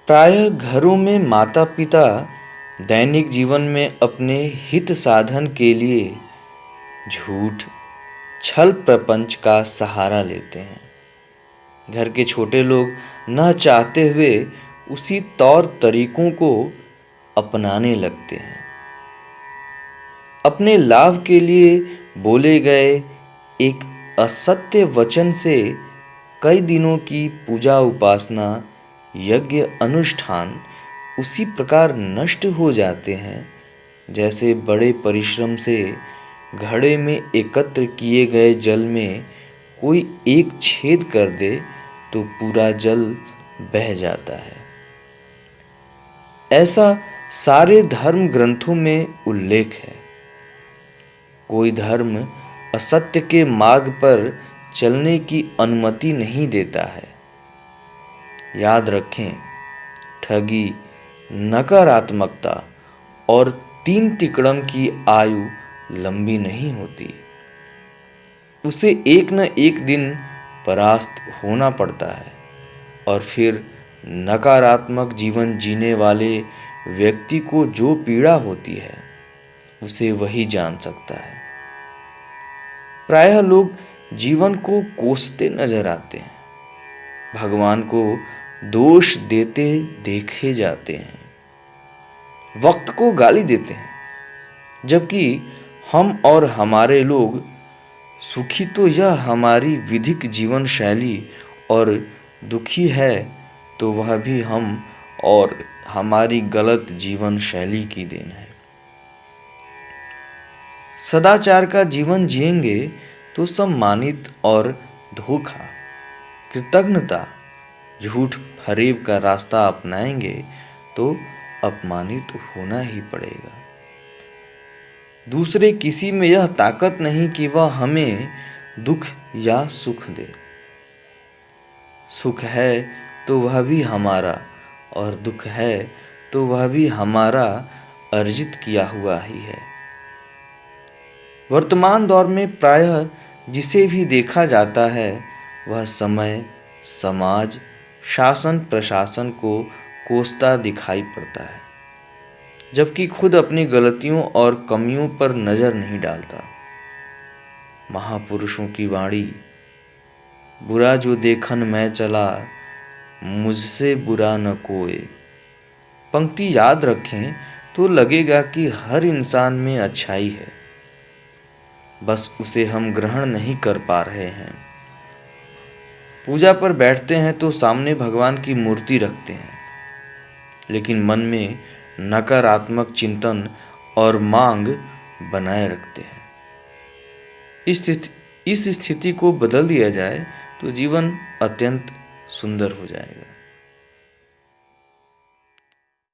प्रायः घरों में माता पिता दैनिक जीवन में अपने हित साधन के लिए झूठ, छल प्रपंच का सहारा लेते हैं। घर के छोटे लोग न चाहते हुए उसी तौर तरीकों को अपनाने लगते हैं। अपने लाभ के लिए बोले गए एक असत्य वचन से कई दिनों की पूजा उपासना, यज्ञ अनुष्ठान उसी प्रकार नष्ट हो जाते हैं जैसे बड़े परिश्रम से घड़े में एकत्र किए गए जल में कोई एक छेद कर दे तो पूरा जल बह जाता है। ऐसा सारे धर्म ग्रंथों में उल्लेख है। कोई धर्म असत्य के मार्ग पर चलने की अनुमति नहीं देता है। याद रखें, ठगी, नकारात्मकता और तीन तिकड़म की आयु लंबी नहीं होती। उसे एक न एक दिन परास्त होना पड़ता है और फिर नकारात्मक जीवन जीने वाले व्यक्ति को जो पीड़ा होती है उसे वही जान सकता है। प्रायः लोग जीवन को कोसते नजर आते हैं, भगवान को दोष देते देखे जाते हैं, वक्त को गाली देते हैं, जबकि हम और हमारे लोग सुखी तो यह हमारी विधिक जीवन शैली और दुखी है तो वह भी हम और हमारी गलत जीवन शैली की देन है। सदाचार का जीवन जिएंगे तो सम्मानित और धोखा, कृतज्ञता, झूठ फरेब का रास्ता अपनाएंगे तो अपमानित होना ही पड़ेगा। दूसरे किसी में यह ताकत नहीं कि वह हमें दुख या सुख दे। सुख है तो वह भी हमारा और दुख है तो वह भी हमारा अर्जित किया हुआ ही है। वर्तमान दौर में प्रायः जिसे भी देखा जाता है वह समय, समाज, शासन प्रशासन को कोसता दिखाई पड़ता है, जबकि खुद अपनी गलतियों और कमियों पर नजर नहीं डालता। महापुरुषों की वाणी, बुरा जो देखन मैं चला, मुझसे बुरा न कोई, पंक्ति याद रखें तो लगेगा कि हर इंसान में अच्छाई है, बस उसे हम ग्रहण नहीं कर पा रहे हैं। पूजा पर बैठते हैं तो सामने भगवान की मूर्ति रखते हैं, लेकिन मन में नकारात्मक चिंतन और मांग बनाए रखते हैं। इस स्थिति को बदल दिया जाए तो जीवन अत्यंत सुंदर हो जाएगा।